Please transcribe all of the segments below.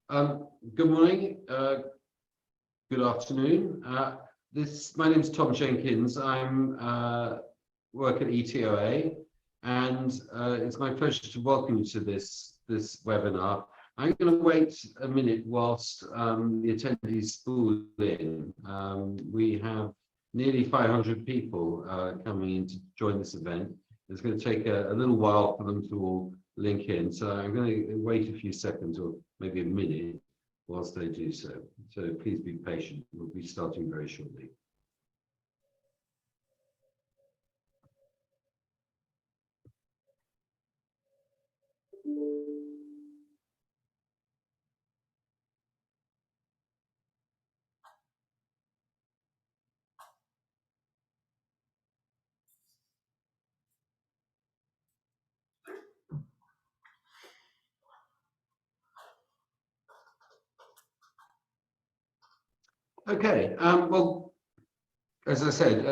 Good morning, good afternoon. My name is Tom Jenkins. I'm work at ETOA, and it's my pleasure to welcome you to this webinar. I'm going to wait a minute whilst the attendees spool in. We have nearly 500 people coming in to join this event. It's going to take a little while for them to all link in, so I'm going to wait a few seconds or maybe a minute whilst they do so. So please be patient. We'll be starting very shortly. Okay, well, as I said,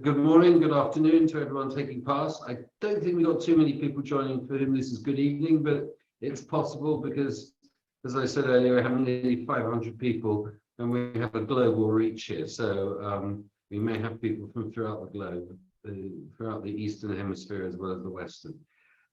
good morning, good afternoon to everyone taking part. I don't think we've got too many people joining for whom this is good evening, but it's possible because, as I said earlier, we have nearly 500 people and we have a global reach here. So we may have people from throughout the globe, throughout the Eastern Hemisphere as well as the Western.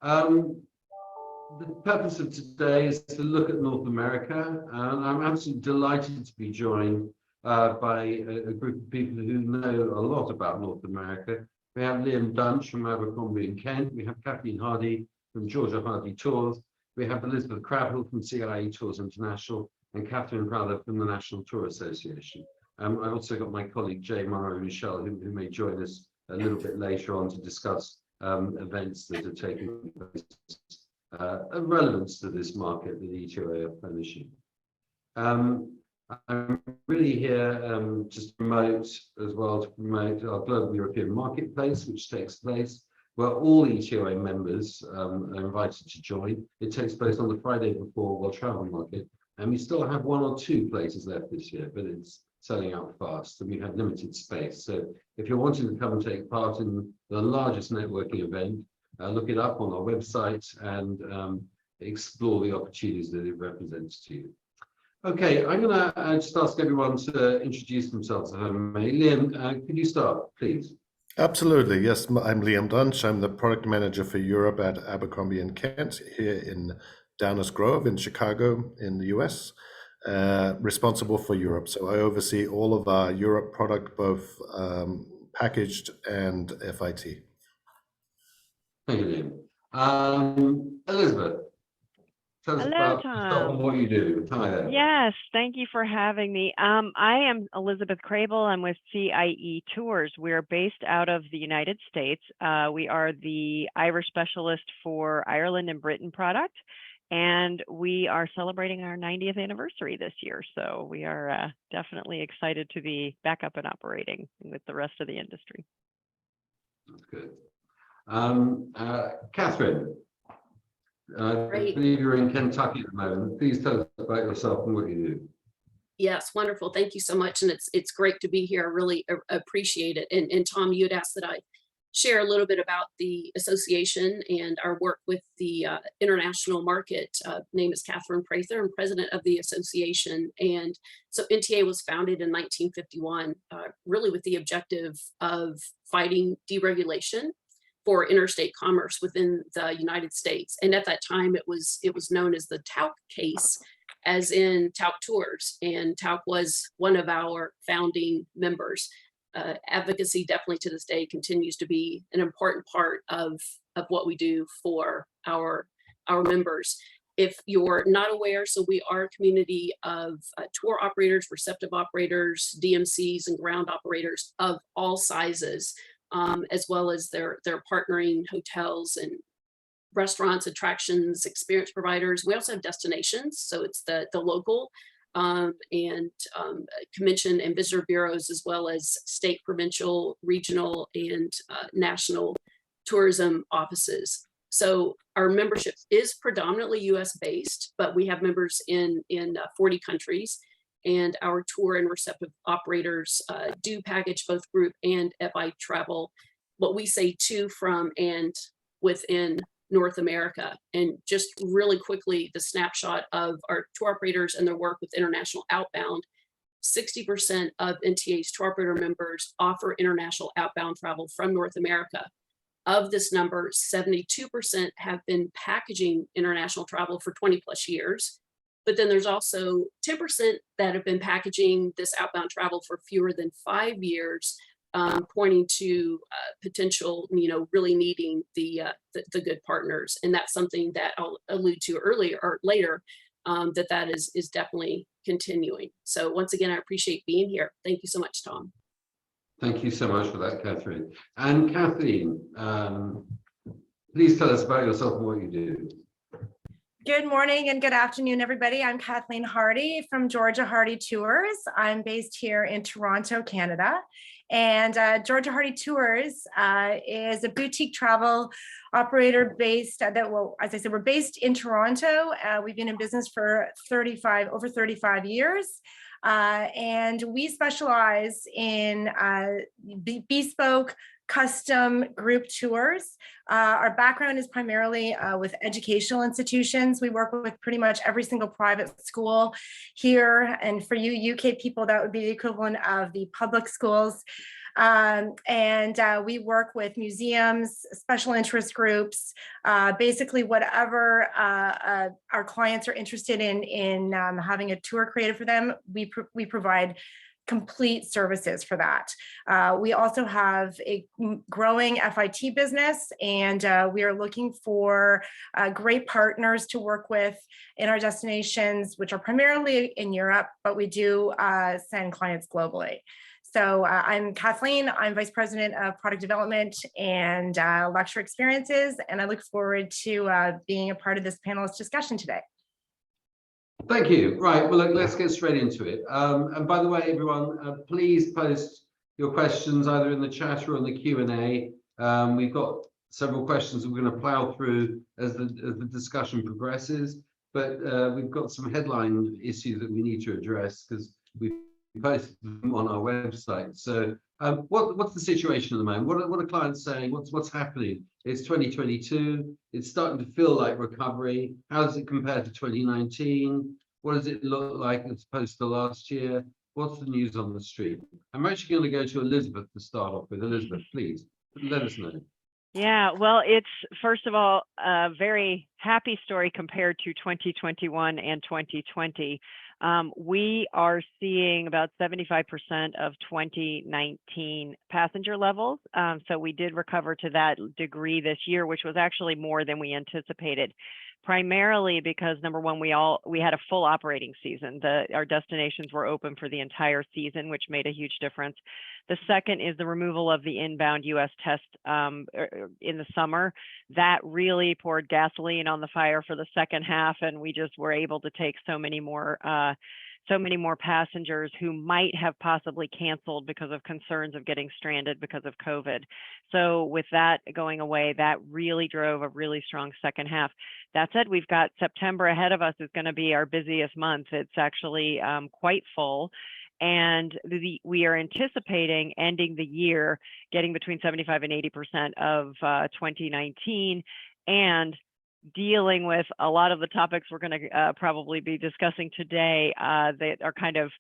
The purpose of today is to look at North America, and I'm absolutely delighted to be joined by a group of people who know a lot about North America. We have Liam Dunch from Abercrombie and Kent. We have Kathleen Hardy from Georgia Hardy Tours. We have Elizabeth Crabhill from CIE Tours International and Catherine Prather from the National Tour Association. I've also got my colleague Jay Morrow-Michel who may join us a little bit later on to discuss events that are taking place of relevance to this market that ETOA are furnishing. I'm really here just to promote our Global European Marketplace, which takes place where all ETOA members are invited to join. It takes place on the Friday before World Travel Market, and we still have 1 or 2 places left this year, but it's selling out fast and we have limited space. So if you're wanting to come and take part in the largest networking event, look it up on our website and explore the opportunities that it represents to you. Okay, I'm going to just ask everyone to introduce themselves. Liam, could you start, please? Absolutely, yes. I'm Liam Dunch. I'm the product manager for Europe at Abercrombie and Kent here in Downers Grove in Chicago in the US, responsible for Europe. So I oversee all of our Europe product, both packaged and FIT. Thank you, Liam. Elizabeth, tell us about yourself and what you do. Hi there. Yes, thank you for having me. I am Elizabeth Crabhill. I'm with CIE Tours. We're based out of the United States. We are the Irish specialist for Ireland and Britain product, and we are celebrating our 90th anniversary this year. So we are definitely excited to be back up and operating with the rest of the industry. That's good. Catherine, I believe you're in Kentucky at the moment. Please tell us about yourself and what you do. Yes, wonderful. Thank you so much. And it's great to be here. I really appreciate it. And Tom, you had asked that I share a little bit about the association and our work with the international market. Name is Catherine Prather. I'm president of the association. And so NTA was founded in 1951, really with the objective of fighting deregulation for interstate commerce within the United States. And at that time, it was known as the Tauk case, as in Tauk Tours. And Tauk was one of our founding members. Advocacy definitely to this day continues to be an important part of what we do for our members. If you're not aware, so we are a community of tour operators, receptive operators, DMCs, and ground operators of all sizes. As well as their partnering hotels and restaurants, attractions, experience providers. We also have destinations, so it's the local and convention and visitor bureaus, as well as state, provincial, regional, and national tourism offices. So our membership is predominantly US based, but we have members in 40 countries. And our tour and receptive operators do package both group and FI travel, what we say to, from, and within North America. And just really quickly, the snapshot of our tour operators and their work with international outbound. 60% of NTA's tour operator members offer international outbound travel from North America. Of this number, 72% have been packaging international travel for 20 plus years. But then there's also 10% that have been packaging this outbound travel for fewer than 5 years, pointing to potential, really needing the good partners. And that's something that I'll allude to earlier or later, that is definitely continuing. So once again, I appreciate being here. Thank you so much, Tom. Thank you so much for that, Catherine. And Kathleen, please tell us about yourself and what you do. Good morning and good afternoon, everybody. I'm Kathleen Hardy from Georgia Hardy Tours. I'm based here in Toronto, Canada. And Georgia Hardy Tours is a boutique travel operator based as I said, we're based in Toronto. We've been in business for over 35 years. And we specialize in bespoke custom group tours. Our background is primarily with educational institutions. We work with pretty much every single private school here. And for you UK people, that would be the equivalent of the public schools. We work with museums, special interest groups, basically whatever our clients are interested in having a tour created for them, we provide complete services for that. We also have a growing FIT business, and we are looking for great partners to work with in our destinations, which are primarily in Europe, but we do send clients globally. So I'm Kathleen, I'm Vice President of Product Development and Lecture Experiences, and I look forward to being a part of this panelist discussion today. Thank you. Right, well, let's get straight into it. And by the way, everyone, please post your questions either in the chat or on the Q&A. We've got several questions that we're going to plow through as the discussion progresses, but we've got some headline issues that we need to address because we've posted them on our website. So what's the situation at the moment? What are clients saying? What's happening? It's 2022. It's starting to feel like recovery. How does it compare to 2019? What does it look like as opposed to last year? What's the news on the street? I'm actually going to go to Elizabeth to start off with. Elizabeth, please let us know. Yeah, well, it's first of all a very happy story compared to 2021 and 2020. We are seeing about 75% of 2019 passenger levels. So we did recover to that degree this year, which was actually more than we anticipated, primarily because number one, we had a full operating season. Our destinations were open for the entire season, which made a huge difference. The second is the removal of the inbound US test in the summer. That really poured gasoline on the fire for the second half, and we just were able to take so many more passengers who might have possibly canceled because of concerns of getting stranded because of COVID. So with that going away, that really drove a really strong second half. That said, we've got September ahead of us. Is going to be our busiest month. It's actually quite full. And we are anticipating ending the year getting between 75 and 80% of 2019, and dealing with a lot of the topics we're going to probably be discussing today that are kind of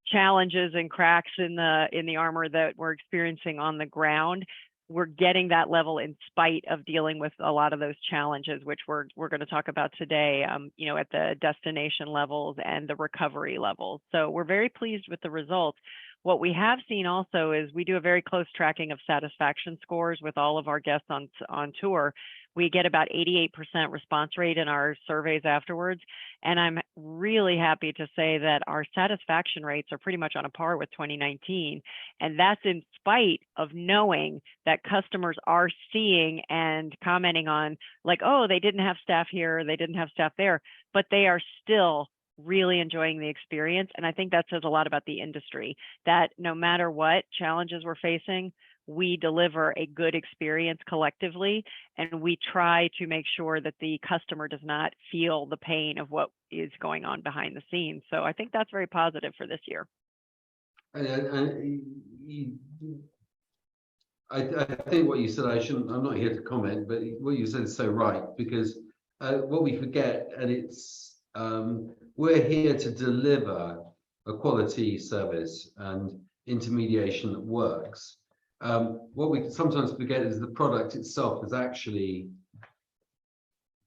challenges and cracks in the armor that we're experiencing on the ground. We're getting that level in spite of dealing with a lot of those challenges, which we're going to talk about today, at the destination levels and the recovery levels. So we're very pleased with the results. What we have seen also is we do a very close tracking of satisfaction scores with all of our guests on tour. We get about 88% response rate in our surveys afterwards. And I'm really happy to say that our satisfaction rates are pretty much on a par with 2019. And that's in spite of knowing that customers are seeing and commenting on like, oh, they didn't have staff here, they didn't have staff there, but they are still really enjoying the experience. And I think that says a lot about the industry, that no matter what challenges we're facing, we deliver a good experience collectively, and we try to make sure that the customer does not feel the pain of what is going on behind the scenes. So I think that's very positive for this year. I think what you said, I'm not here to comment, but what you said is so right, because what we forget, and it's, we're here to deliver a quality service and intermediation that works. What we sometimes forget is the product itself is actually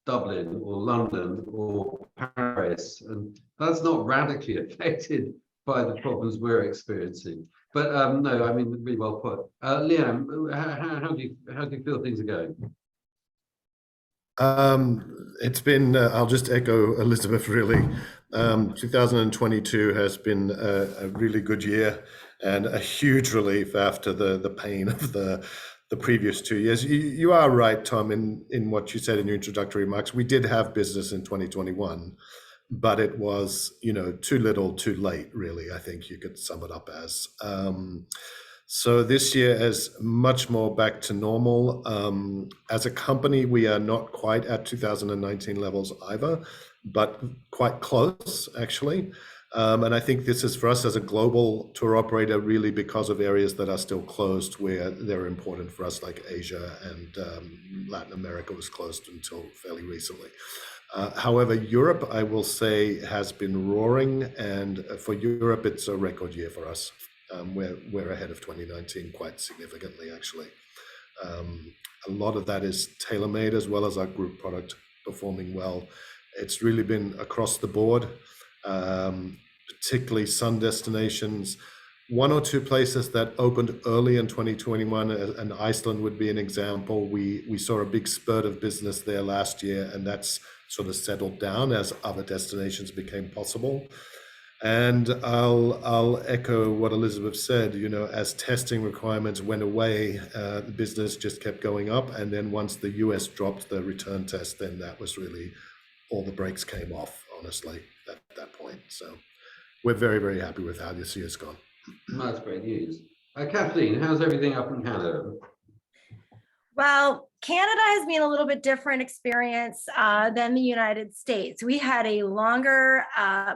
Dublin or London or Paris, and that's not radically affected by the problems we're experiencing. But no, I mean, really well put. Liam, how do you feel things are going? It's been, I'll just echo Elizabeth, really. 2022 has been a really good year and a huge relief after the pain of the previous 2 years. You are right, Tom, in what you said in your introductory remarks. We did have business in 2021, but it was, too little, too late, really, I think you could sum it up as. So this year is much more back to normal. As a company, we are not quite at 2019 levels either, but quite close, actually. And I think this is for us as a global tour operator, really because of areas that are still closed where they're important for us, like Asia and Latin America was closed until fairly recently. However, Europe, I will say, has been roaring, and for Europe, it's a record year for us. We're ahead of 2019 quite significantly, actually. A lot of that is tailor-made, as well as our group product performing well. It's really been across the board, particularly sun destinations. One or two places that opened early in 2021, and Iceland would be an example. We saw a big spurt of business there last year, and that's sort of settled down as other destinations became possible. And I'll echo what Elizabeth said, as testing requirements went away, the business just kept going up. And then once the US dropped the return test, then that was really, all the brakes came off, honestly, at that point. So we're very, very happy with how this year's gone. That's great news. Kathleen, how's everything up in Canada? Well, Canada has been a little bit different experience than the United States. We had a longer,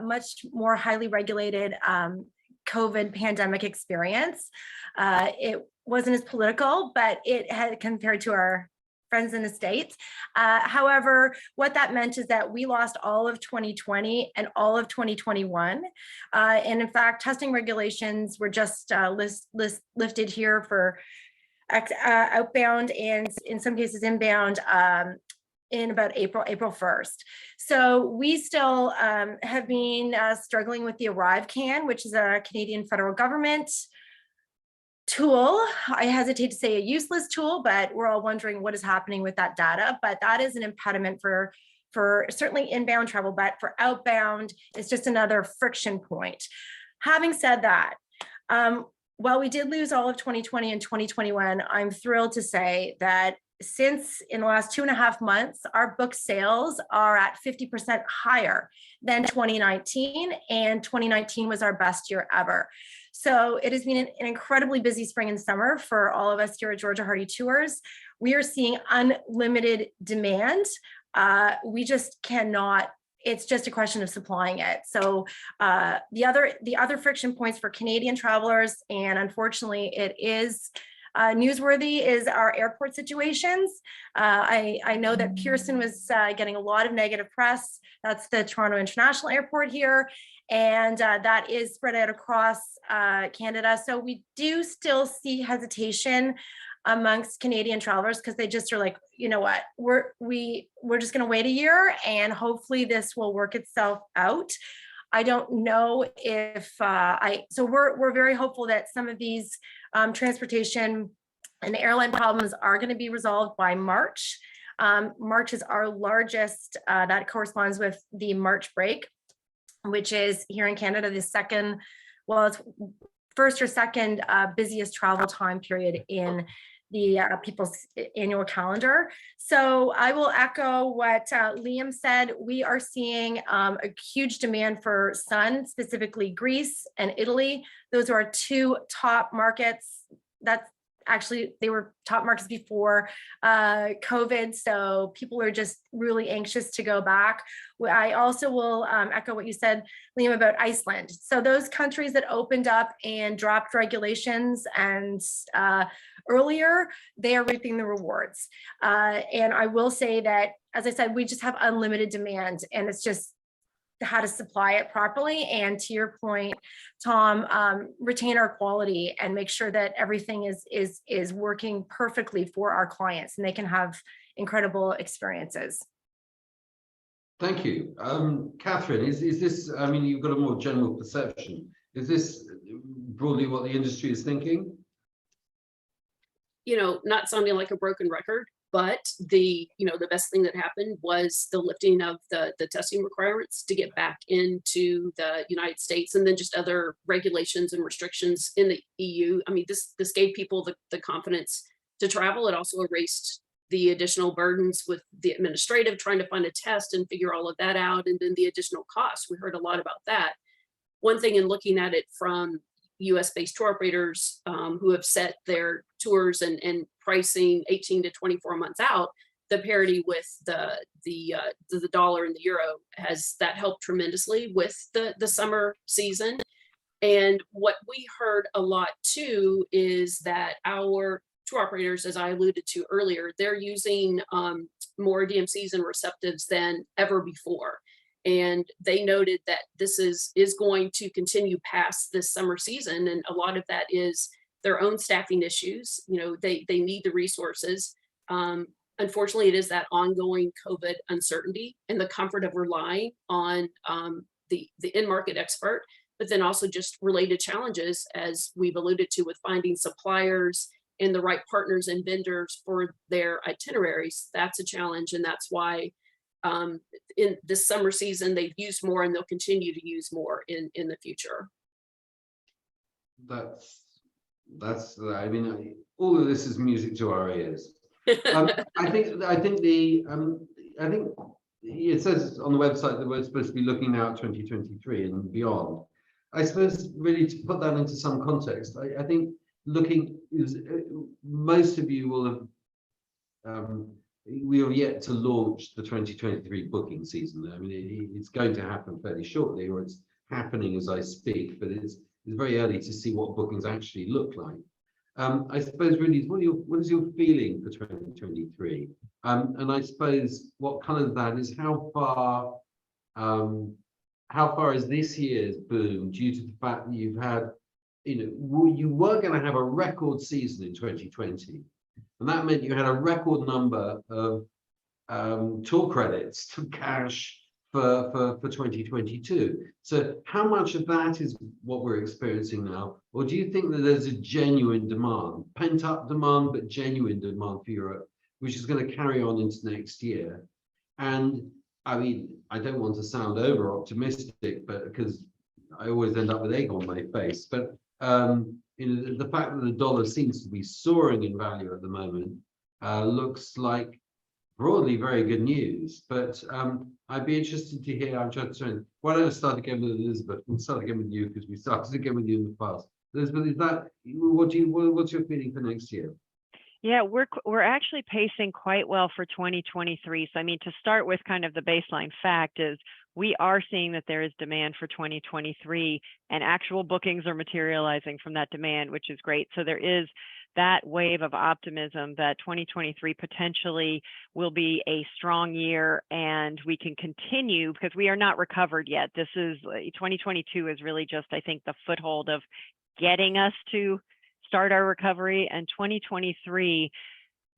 much more highly regulated COVID pandemic experience. It wasn't as political, but it had, compared to our friends in the States. However, what that meant is that we lost all of 2020 and all of 2021. And in fact, testing regulations were just lifted here for outbound and in some cases inbound in about April 1st. So we still have been struggling with the ArriveCAN, which is a Canadian federal government tool. I hesitate to say a useless tool, but we're all wondering what is happening with that data. But that is an impediment for certainly inbound travel, but for outbound, it's just another friction point. Having said that, while we did lose all of 2020 and 2021, I'm thrilled to say that since in the last 2.5 months, our book sales are at 50% higher than 2019, and 2019 was our best year ever. So it has been an incredibly busy spring and summer for all of us here at Georgia Hardy Tours. We are seeing unlimited demand. We just cannot. It's just a question of supplying it. So the other friction points for Canadian travelers, and unfortunately it is newsworthy, is our airport situations. I know that Pearson was getting a lot of negative press. That's the Toronto International Airport here. And that is spread out across Canada. So we do still see hesitation amongst Canadian travelers because they just are like, you know what, we're just going to wait a year and hopefully this will work itself out. I don't know if so we're very hopeful that some of these transportation and airline problems are going to be resolved by March. March is our largest, that corresponds with the March break, which is here in Canada, the second, well, it's first or second busiest travel time period in the people's annual calendar. So I will echo what Liam said. We are seeing a huge demand for sun, specifically Greece and Italy. Those are our two top markets. That's actually, they were top markets before COVID. So people are just really anxious to go back. I also will echo what you said, Liam, about Iceland. So those countries that opened up and dropped regulations and earlier, they are reaping the rewards. And I will say that, as I said, we just have unlimited demand, and it's just how to supply it properly. And to your point, Tom, retain our quality and make sure that everything is working perfectly for our clients and they can have incredible experiences. Thank you. Catherine, is this, I mean, you've got a more general perception. Is this broadly what the industry is thinking? You know, not sounding like a broken record, but the best thing that happened was the lifting of the testing requirements to get back into the United States, and then just other regulations and restrictions in the EU. I mean, this gave people the confidence to travel. It also erased the additional burdens with the administrative, trying to find a test and figure all of that out, and then the additional costs. We heard a lot about that. One thing in looking at it from US-based tour operators who have set their tours and pricing 18 to 24 months out, the parity with the dollar and the euro has that helped tremendously with the summer season. And what we heard a lot too is that our tour operators, as I alluded to earlier, they're using more DMCs and receptives than ever before. And they noted that this is going to continue past this summer season. And a lot of that is their own staffing issues. You know, they need the resources. Unfortunately, it is that ongoing COVID uncertainty and the comfort of relying on the in-market expert, but then also just related challenges, as we've alluded to, with finding suppliers and the right partners and vendors for their itineraries. That's a challenge. And that's why in this summer season, they've used more and they'll continue to use more in the future. That's I mean, all of this is music to our ears. I think it says on the website that we're supposed to be looking now at 2023 and beyond. I suppose really to put that into some context, I think most of you will have we are yet to launch the 2023 booking season. I mean, it's going to happen fairly shortly, or it's happening as I speak, but it's very early to see what bookings actually look like. I suppose really, what is your feeling for 2023? And I suppose what colors that is how far is this year's boom due to the fact that you've had, you were going to have a record season in 2020. And that meant you had a record number of tour credits to cash for 2022. So how much of that is what we're experiencing now? Or do you think that there's a genuine demand, pent up demand, but genuine demand for Europe, which is going to carry on into next year? And I mean, I don't want to sound over optimistic, but because I always end up with egg on my face, but the fact that the dollar seems to be soaring in value at the moment looks like broadly very good news. But I'd be interested to hear. I'm just saying, why don't I start again with Elizabeth? We'll start again with you because we started again with you in the past. Elizabeth, what's your feeling for next year? Yeah, we're actually pacing quite well for 2023. So I mean, to start with, kind of the baseline fact is we are seeing that there is demand for 2023, and actual bookings are materializing from that demand, which is great. So there is that wave of optimism that 2023 potentially will be a strong year, and we can continue because we are not recovered yet. This is 2022 is really just, I think, the foothold of getting us to start our recovery, and 2023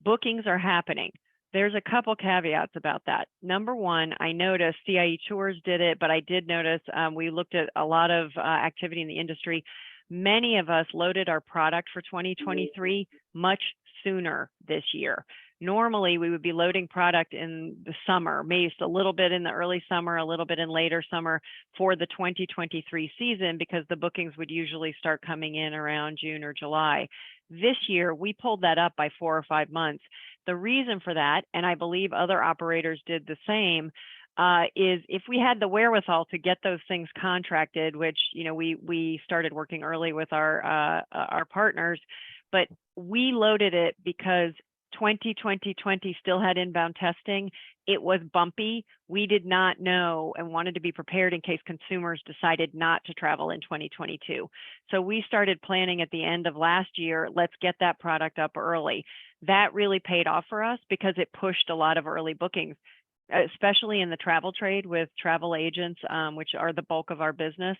bookings are happening. There's a couple caveats about that. Number one, I noticed CIE Tours did it, but I did notice we looked at a lot of activity in the industry. Many of us loaded our product for 2023 much sooner this year. Normally, we would be loading product in the summer, maybe just a little bit in the early summer, a little bit in later summer for the 2023 season, because the bookings would usually start coming in around June or July. This year, we pulled that up by 4 or 5 months. The reason for that, and I believe other operators did the same, is if we had the wherewithal to get those things contracted, which we started working early with our partners, but we loaded it because 2020 still had inbound testing. It was bumpy. We did not know and wanted to be prepared in case consumers decided not to travel in 2022. So we started planning at the end of last year, let's get that product up early. That really paid off for us because it pushed a lot of early bookings, especially in the travel trade with travel agents, which are the bulk of our business.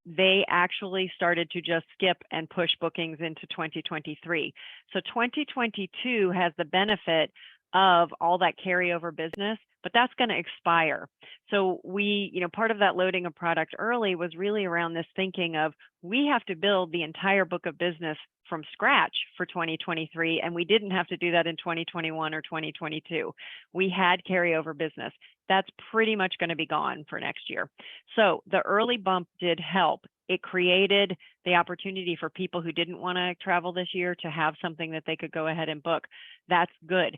They actually started to just skip and push bookings into 2023. So 2022 has the benefit of all that carryover business, but that's going to expire. So we, part of that loading of product early was really around this thinking of we have to build the entire book of business from scratch for 2023, and we didn't have to do that in 2021 or 2022. We had carryover business. That's pretty much going to be gone for next year. So the early bump did help. It created the opportunity for people who didn't want to travel this year to have something that they could go ahead and book. That's good.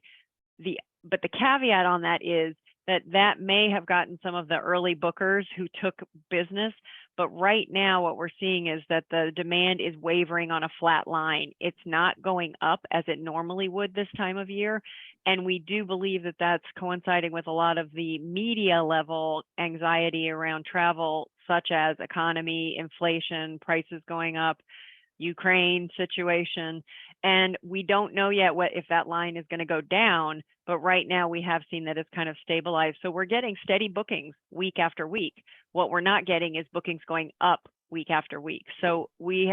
But the caveat on that is that may have gotten some of the early bookers who took business. But right now, what we're seeing is that the demand is wavering on a flat line. It's not going up as it normally would this time of year. And we do believe that that's coinciding with a lot of the media level anxiety around travel, such as economy, inflation, prices going up, Ukraine situation. And we don't know yet if that line is going to go down, but right now we have seen that it's kind of stabilized. So we're getting steady bookings week after week. What we're not getting is bookings going up week after week. So we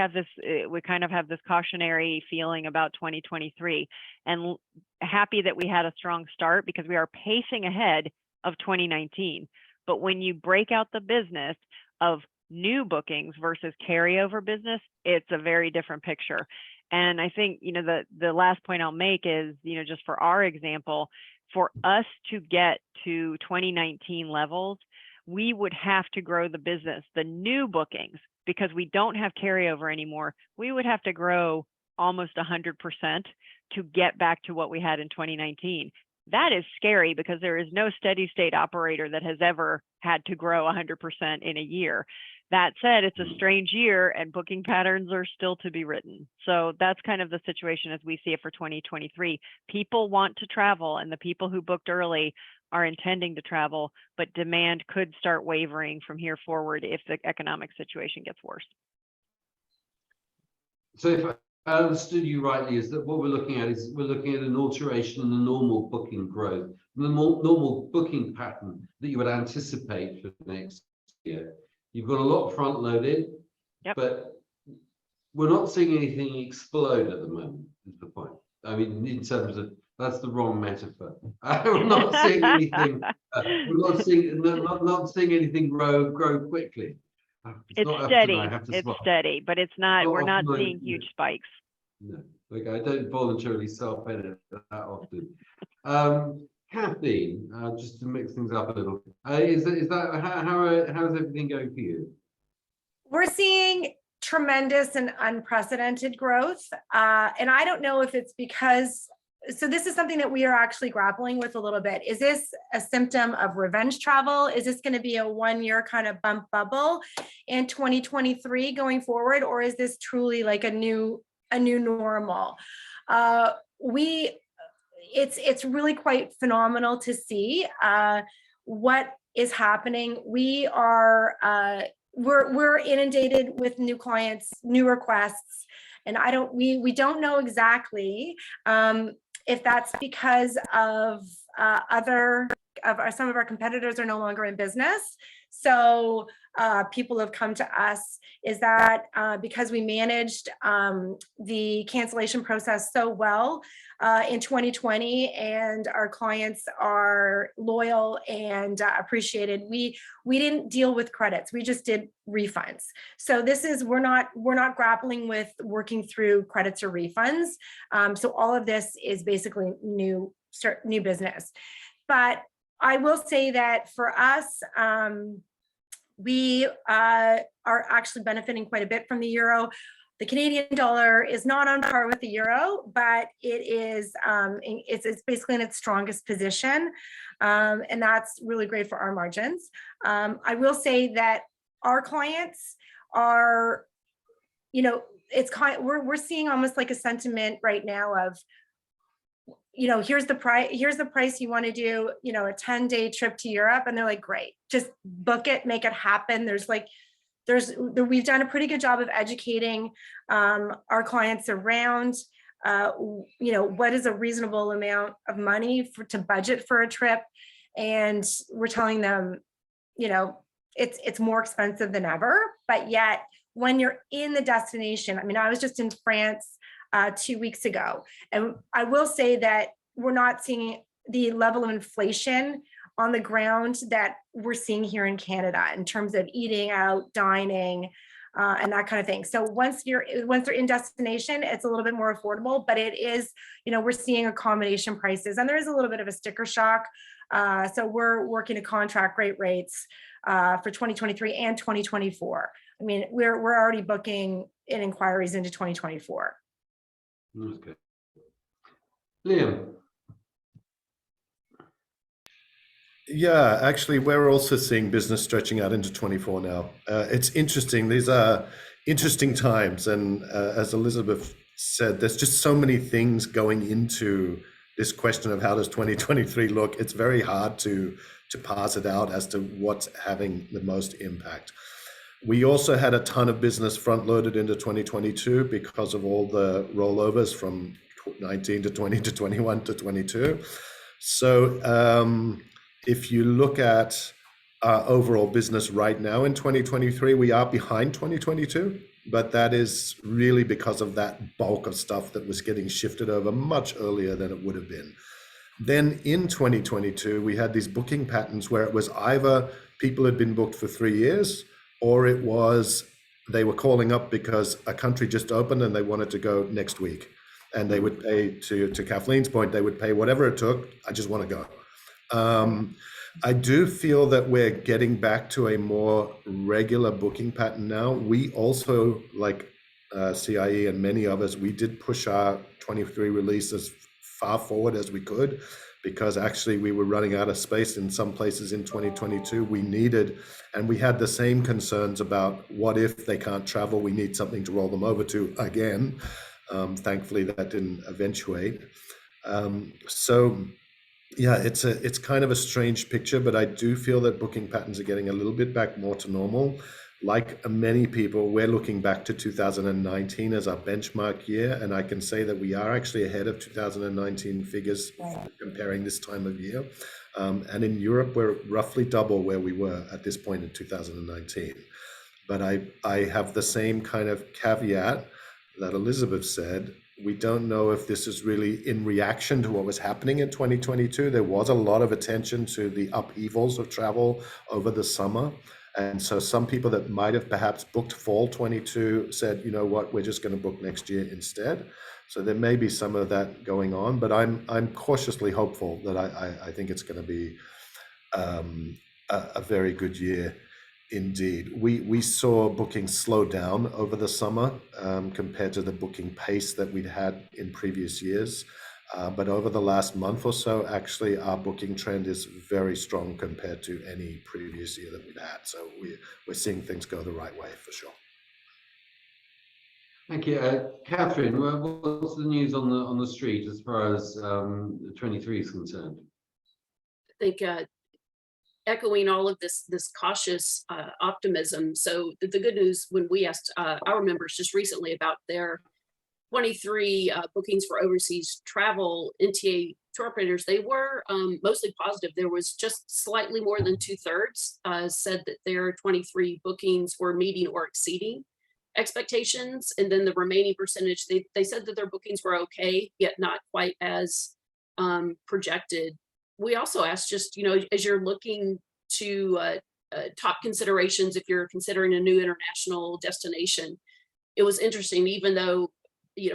kind of have this cautionary feeling about 2023, and happy that we had a strong start because we are pacing ahead of 2019. But when you break out the business of new bookings versus carryover business, it's a very different picture. And I think, the last point I'll make is, just for our example, for us to get to 2019 levels, we would have to grow the business, the new bookings, because we don't have carryover anymore. We would have to grow almost 100% to get back to what we had in 2019. That is scary because there is no steady state operator that has ever had to grow 100% in a year. That said, it's a strange year and booking patterns are still to be written. So that's kind of the situation as we see it for 2023. People want to travel, and the people who booked early are intending to travel, but demand could start wavering from here forward if the economic situation gets worse. So if I understood you rightly, is that what we're looking at an alteration in the normal booking growth, the normal booking pattern that you would anticipate for next year. You've got a lot front loaded, yep. But we're not seeing anything explode at the moment, is the point. I mean, in terms of, that's the wrong metaphor. We're not seeing anything, not seeing anything grow quickly. It's steady, steady, but it's not, we're not seeing huge spikes. No, okay, I don't voluntarily self-edit that often. Kathleen, just to mix things up a little, how is everything going for you? We're seeing tremendous and unprecedented growth. And I don't know if it's because, so this is something that we are actually grappling with a little bit. Is this a symptom of revenge travel? Is this going to be a 1-year kind of bump bubble in 2023 going forward? Or is this truly like a new normal? It's really quite phenomenal to see what is happening. We're inundated with new clients, new requests, and we don't know exactly if that's because of some of our competitors are no longer in business. So people have come to us. Is that because we managed the cancellation process so well in 2020, and our clients are loyal and appreciated? We didn't deal with credits. We just did refunds. So we're not grappling with working through credits or refunds. So all of this is basically new business. But I will say that for us, we are actually benefiting quite a bit from the euro. The Canadian dollar is not on par with the euro, but it is it's basically in its strongest position, and that's really great for our margins. I will say that our clients are, it's we're seeing almost like a sentiment right now of, here's the price you want to do, a 10-day trip to Europe. And they're like, great, just book it, make it happen. We've done a pretty good job of educating our clients around, what is a reasonable amount of money to budget for a trip. And we're telling them, it's more expensive than ever, but yet when you're in the destination, I mean, I was just in France 2 weeks ago, and I will say that we're not seeing the level of inflation on the ground that we're seeing here in Canada in terms of eating out, dining, and that kind of thing. So once they're in destination, it's a little bit more affordable, but it is, we're seeing accommodation prices, and there is a little bit of a sticker shock. So we're working to contract great rates for 2023 and 2024. I mean, we're already booking in inquiries into 2024. Okay. Liam. Yeah, actually, we're also seeing business stretching out into 24 now. It's interesting. These are interesting times. And as Elizabeth said, there's just so many things going into this question of how does 2023 look. It's very hard to parse it out as to what's having the most impact. We also had a ton of business front loaded into 2022 because of all the rollovers from 19 to 20 to 21 to 22. So if you look at our overall business right now in 2023, we are behind 2022, but that is really because of that bulk of stuff that was getting shifted over much earlier than it would have been. Then in 2022, we had these booking patterns where it was either people had been booked for 3 years, or it was they were calling up because a country just opened and they wanted to go next week. And they would pay, to Kathleen's point, they would pay whatever it took. I just want to go. I do feel that we're getting back to a more regular booking pattern now. We also, like CIE and many of us, we did push our 23 release as far forward as we could, because actually we were running out of space in some places in 2022. We needed, and we had the same concerns about what if they can't travel, we need something to roll them over to again. Thankfully that didn't eventuate. So yeah, it's kind of a strange picture, but I do feel that booking patterns are getting a little bit back more to normal. Like many people, we're looking back to 2019 as our benchmark year, and I can say that we are actually ahead of 2019 figures comparing this time of year. And in Europe, we're roughly double where we were at this point in 2019. But I have the same kind of caveat that Elizabeth said. We don't know if this is really in reaction to what was happening in 2022. There was a lot of attention to the upheavals of travel over the summer. And so some people that might have perhaps booked fall 22 said, you know what, we're just going to book next year instead. So there may be some of that going on, but I'm cautiously hopeful that I think it's going to be a very good year indeed. We saw bookings slow down over the summer compared to the booking pace that we'd had in previous years. But over the last month or so, actually, our booking trend is very strong compared to any previous year that we've had. So we're seeing things go the right way for sure. Thank you, Catherine. What's the news on the street as far as 23 is concerned? I think echoing all of this cautious optimism. So the good news, when we asked our members just recently about their 23 bookings for overseas travel, NTA tour operators, they were mostly positive. There was just slightly more than 2/3 said that their 23 bookings were meeting or exceeding expectations. And then the remaining percentage, they said that their bookings were okay, yet not quite as projected. We also asked, just, as you're looking to top considerations, if you're considering a new international destination, it was interesting, even though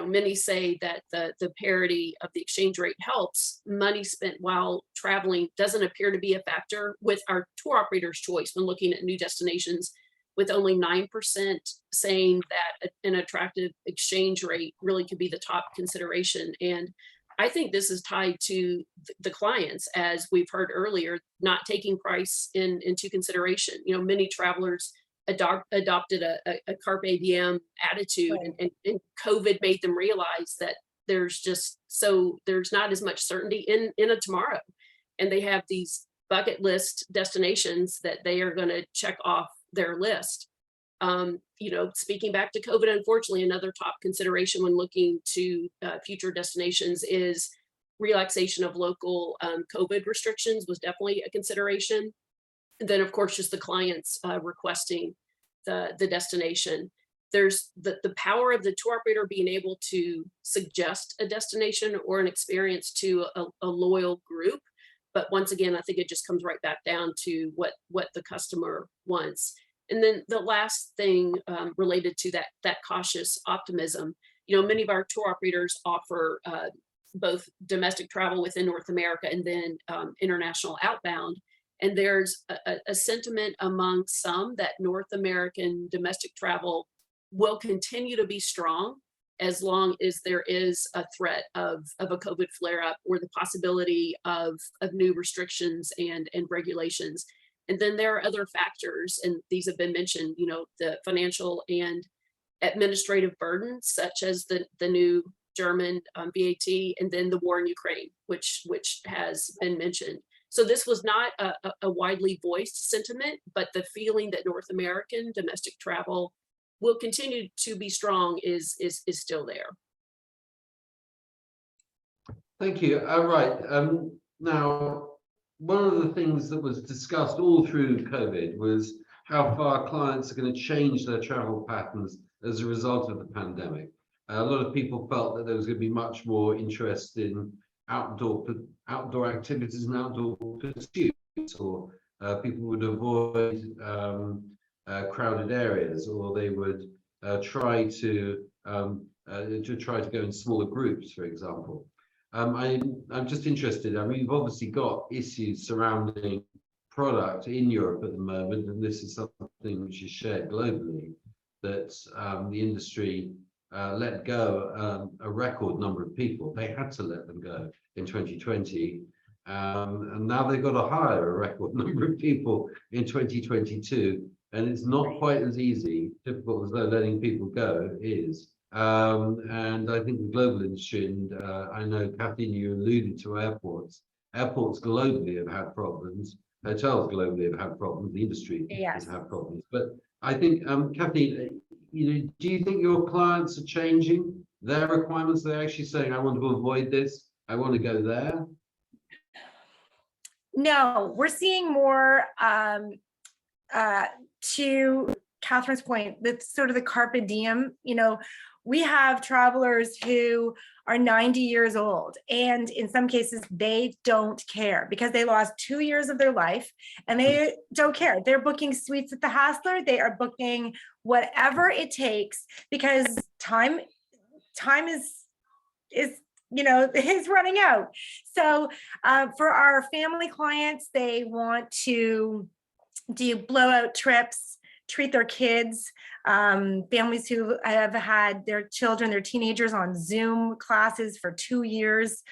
many say that the parity of the exchange rate helps, money spent while traveling doesn't appear to be a factor with our tour operators' choice when looking at new destinations, with only 9% saying that an attractive exchange rate really could be the top consideration. And I think this is tied to the clients, as we've heard earlier, not taking price into consideration. Many travelers adopted a carpe diem attitude, and COVID made them realize that there's not as much certainty in a tomorrow, and they have these bucket list destinations that they are going to check off their list. Speaking back to COVID, unfortunately, another top consideration when looking to future destinations is relaxation of local COVID restrictions was definitely a consideration. And then, of course, just the clients requesting the destination. There's the power of the tour operator being able to suggest a destination or an experience to a loyal group. But once again, I think it just comes right back down to what the customer wants. And then the last thing related to that cautious optimism, many of our tour operators offer both domestic travel within North America and then international outbound. And there's a sentiment among some that North American domestic travel will continue to be strong as long as there is a threat of a COVID flare-up or the possibility of new restrictions and regulations. And then there are other factors, and these have been mentioned, the financial and administrative burdens, such as the new German VAT, and then the war in Ukraine, which has been mentioned. So this was not a widely voiced sentiment, but the feeling that North American domestic travel will continue to be strong is still there. Thank you. All right. Now, one of the things that was discussed all through COVID was how far clients are going to change their travel patterns as a result of the pandemic. A lot of people felt that there was going to be much more interest in outdoor activities and outdoor pursuits, or people would avoid crowded areas, or they would try to go in smaller groups, for example. I'm just interested. I mean, you've obviously got issues surrounding product in Europe at the moment, and this is something which is shared globally, that the industry let go a record number of people. They had to let them go in 2020, and now they've got to hire a record number of people in 2022, and it's not quite as difficult as though letting people go is. And I think the global industry, and I know, Kathleen, you alluded to airports. Airports globally have had problems. Hotels globally have had problems. The industry has had problems. But I think, Kathleen, do you think your clients are changing their requirements? They're actually saying, I want to avoid this. I want to go there. No, we're seeing more to Catherine's point, that's sort of the carpe diem. We have travelers who are 90 years old, and in some cases they don't care because they lost 2 years of their life and they don't care. They're booking suites at the Hassler. They are booking whatever it takes because time is running out. So for our family clients, they want to do blowout trips, treat their kids, families who have had their children, their teenagers on Zoom classes for 2 years.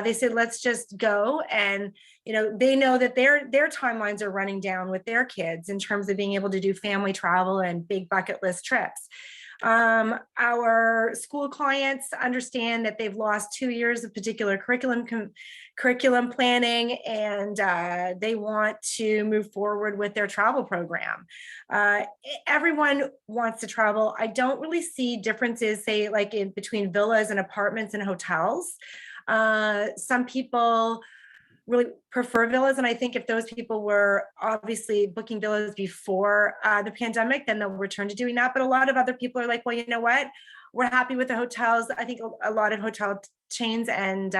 They said, let's just go. And, they know that their timelines are running down with their kids in terms of being able to do family travel and big bucket list trips. Our school clients understand that they've lost 2 years of particular curriculum planning, and they want to move forward with their travel program. Everyone wants to travel. I don't really see differences, say, like in between villas and apartments and hotels. Some people really prefer villas. And I think if those people were obviously booking villas before the pandemic, then they'll return to doing that. But a lot of other people are like, well, you know what? We're happy with the hotels. I think a lot of hotel chains and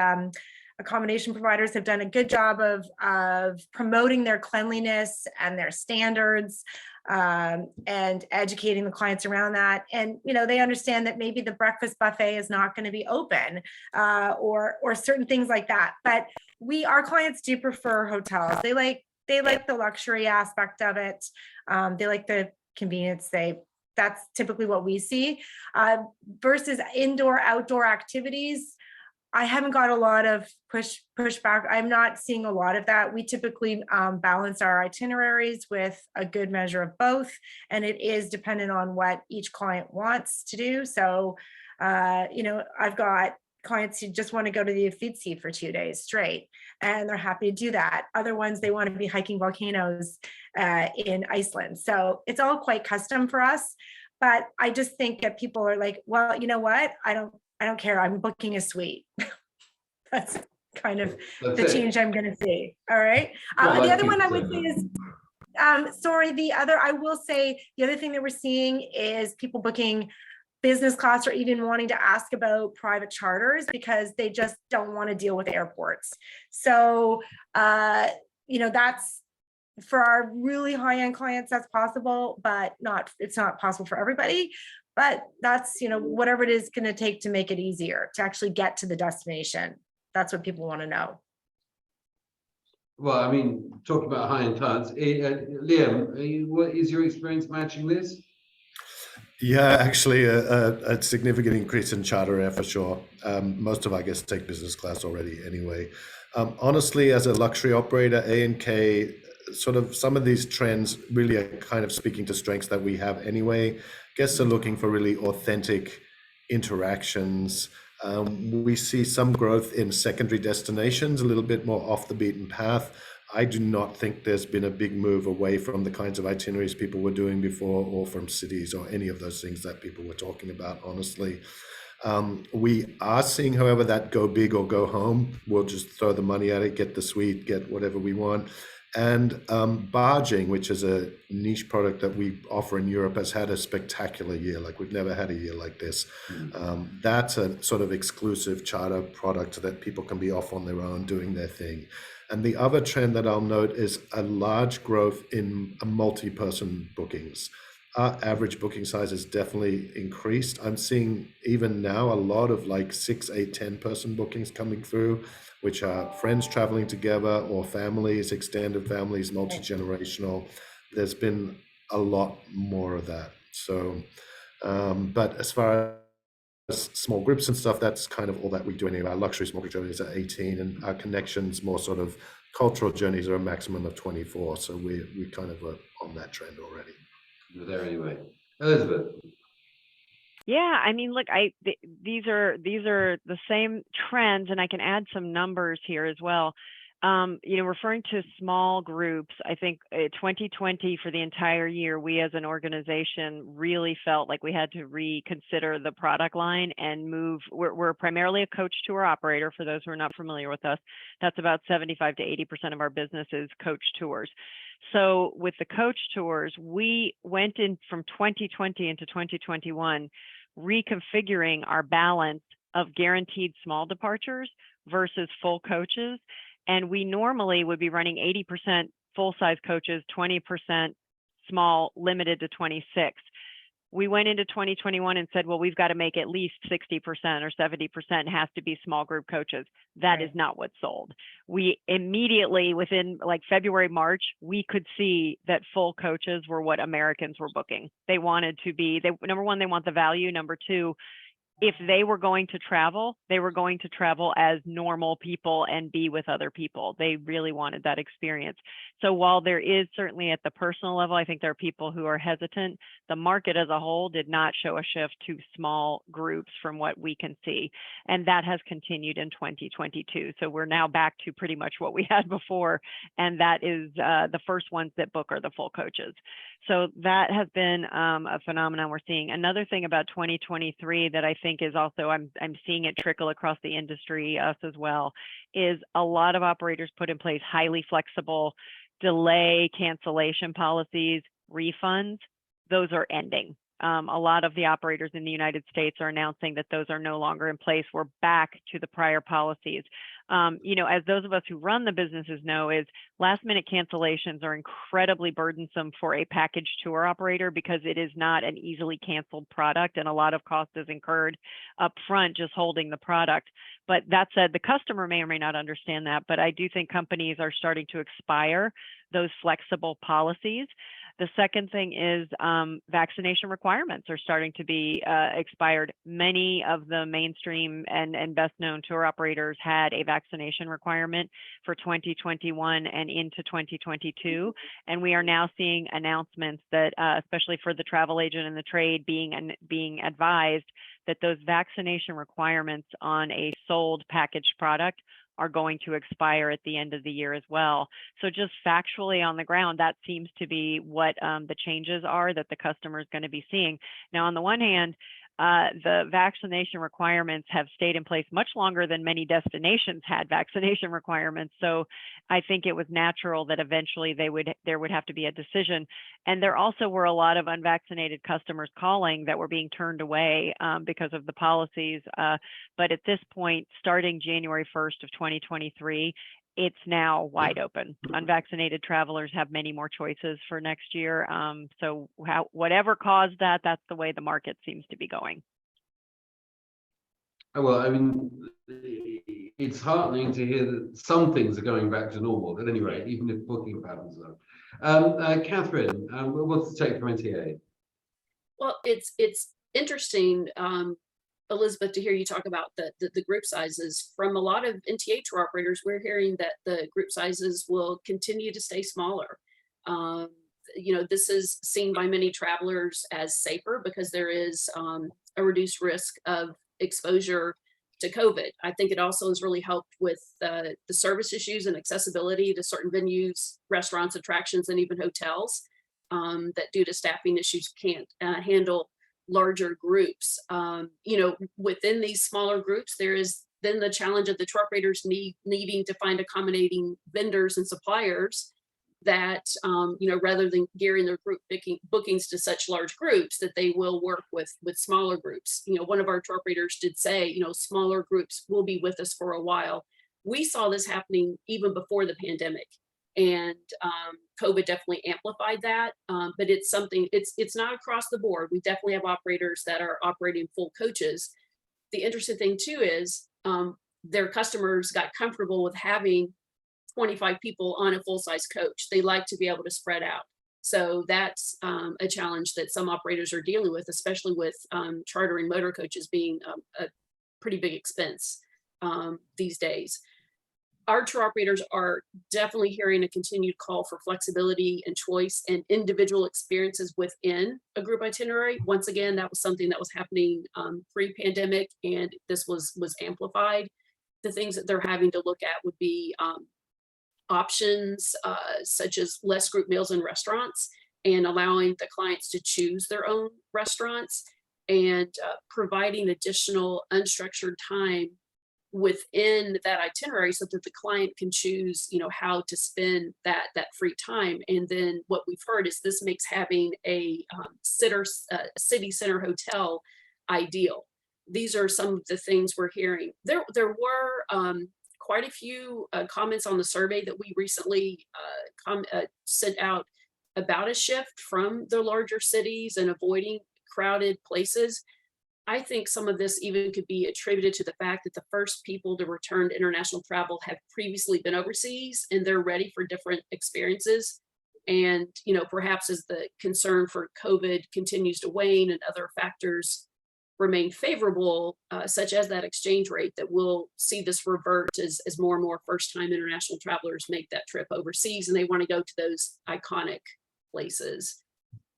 accommodation providers have done a good job of promoting their cleanliness and their standards and educating the clients around that. And, they understand that maybe the breakfast buffet is not going to be open or certain things like that. But our clients do prefer hotels. They like the luxury aspect of it. They like the convenience. That's typically what we see versus indoor, outdoor activities. I haven't got a lot of pushback. I'm not seeing a lot of that. We typically balance our itineraries with a good measure of both, and it is dependent on what each client wants to do. So, I've got clients who just want to go to the Uffizi for 2 days straight, and they're happy to do that. Other ones, they want to be hiking volcanoes in Iceland. So it's all quite custom for us. But I just think that people are like, well, you know what? I don't care. I'm booking a suite. That's kind of the change I'm going to see. All right. The other one I would say is, I will say the other thing that we're seeing is people booking business class or even wanting to ask about private charters because they just don't want to deal with airports. So, that's for our really high-end clients, that's possible, but it's not possible for everybody. But that's, whatever it is going to take to make it easier to actually get to the destination. That's what people want to know. Well, I mean, talking about high-end clients, Liam, what is your experience matching this? Yeah, actually, a significant increase in charter air for sure. Most of our guests take business class already anyway. Honestly, as a luxury operator, A&K, sort of some of these trends really are kind of speaking to strengths that we have anyway. Guests are looking for really authentic interactions. We see some growth in secondary destinations, a little bit more off the beaten path. I do not think there's been a big move away from the kinds of itineraries people were doing before, or from cities, or any of those things that people were talking about, honestly. We are seeing, however, that go big or go home. We'll just throw the money at it, get the suite, get whatever we want. And barging, which is a niche product that we offer in Europe, has had a spectacular year. Like, we've never had a year like this. That's a sort of exclusive charter product that people can be off on their own doing their thing. And the other trend that I'll note is a large growth in multi-person bookings. Our average booking size has definitely increased. I'm seeing even now a lot of like 6, 8, 10-person bookings coming through, which are friends traveling together or families, extended families, multi-generational. There's been a lot more of that. So, but as far as small groups and stuff, that's kind of all that we do. Any of our luxury small group journeys are 18, and our connections, more sort of cultural journeys, are a maximum of 24. So we kind of are on that trend already. You're there anyway. Elizabeth. Yeah, I mean, look, these are the same trends, and I can add some numbers here as well. Referring to small groups, I think 2020 for the entire year, we as an organization really felt like we had to reconsider the product line and move. We're primarily a coach tour operator. For those who are not familiar with us, that's about 75 to 80% of our business is coach tours. So with the coach tours, we went in from 2020 into 2021, reconfiguring our balance of guaranteed small departures versus full coaches. And we normally would be running 80% full-size coaches, 20% small, limited to 26. We went into 2021 and said, well, we've got to make at least 60% or 70% has to be small group coaches. That is not what's sold. We immediately, within like February, March, we could see that full coaches were what Americans were booking. They wanted to be, number one, they want the value. Number two, if they were going to travel, they were going to travel as normal people and be with other people. They really wanted that experience. So while there is certainly at the personal level, I think there are people who are hesitant, the market as a whole did not show a shift to small groups from what we can see. And that has continued in 2022. So we're now back to pretty much what we had before. And that is the first ones that book are the full coaches. So that has been a phenomenon we're seeing. Another thing about 2023 that I think is also, I'm seeing it trickle across the industry, us as well, is a lot of operators put in place highly flexible delay cancellation policies, refunds. Those are ending. A lot of the operators in the United States are announcing that those are no longer in place. We're back to the prior policies. As those of us who run the businesses know, is last minute cancellations are incredibly burdensome for a package tour operator because it is not an easily canceled product, and a lot of cost is incurred up front just holding the product. But that said, the customer may or may not understand that, but I do think companies are starting to expire those flexible policies. The second thing is vaccination requirements are starting to be expired. Many of the mainstream and best known tour operators had a vaccination requirement for 2021 and into 2022. And we are now seeing announcements that, especially for the travel agent and the trade, being advised that those vaccination requirements on a sold packaged product are going to expire at the end of the year as well. So just factually on the ground, that seems to be what the changes are that the customer is going to be seeing. Now, on the one hand, the vaccination requirements have stayed in place much longer than many destinations had vaccination requirements. So I think it was natural that eventually there would have to be a decision. And there also were a lot of unvaccinated customers calling that were being turned away because of the policies. But at this point, starting January 1st of 2023, it's now wide open. Unvaccinated travelers have many more choices for next year. So whatever caused that, that's the way the market seems to be going. Well, I mean, it's heartening to hear that some things are going back to normal, at any rate, even if booking patterns are. Catherine, what's the take from NTA? Well, it's interesting, Elizabeth, to hear you talk about the group sizes. From a lot of NTA tour operators, we're hearing that the group sizes will continue to stay smaller. You know, this is seen by many travelers as safer because there is a reduced risk of exposure to COVID. I think it also has really helped with the service issues and accessibility to certain venues, restaurants, attractions, and even hotels that due to staffing issues can't handle larger groups. You know, within these smaller groups, there is then the challenge of the tour operators needing to find accommodating vendors and suppliers that, you know, rather than gearing their group bookings to such large groups, that they will work with smaller groups. You know, one of our tour operators did say, you know, smaller groups will be with us for a while. We saw this happening even before the pandemic, and COVID definitely amplified that. But it's something, it's not across the board. We definitely have operators that are operating full coaches. The interesting thing too is their customers got comfortable with having 25 people on a full-size coach. They like to be able to spread out. So that's a challenge that some operators are dealing with, especially with chartering motor coaches being a pretty big expense these days. Our tour operators are definitely hearing a continued call for flexibility and choice and individual experiences within a group itinerary. Once again, that was something that was happening pre-pandemic, and this was amplified. The things that they're having to look at would be options such as less group meals in restaurants and allowing the clients to choose their own restaurants, and providing additional unstructured time within that itinerary so that the client can choose, you know, how to spend that free time. And then what we've heard is this makes having a city center hotel ideal. These are some of the things we're hearing. There were quite a few comments on the survey that we recently sent out about a shift from the larger cities and avoiding crowded places. I think some of this even could be attributed to the fact that the first people to return to international travel have previously been overseas, and they're ready for different experiences. And, you know, perhaps as the concern for COVID continues to wane and other factors remain favorable, such as that exchange rate, that we'll see this revert as more and more first-time international travelers make that trip overseas and they want to go to those iconic places.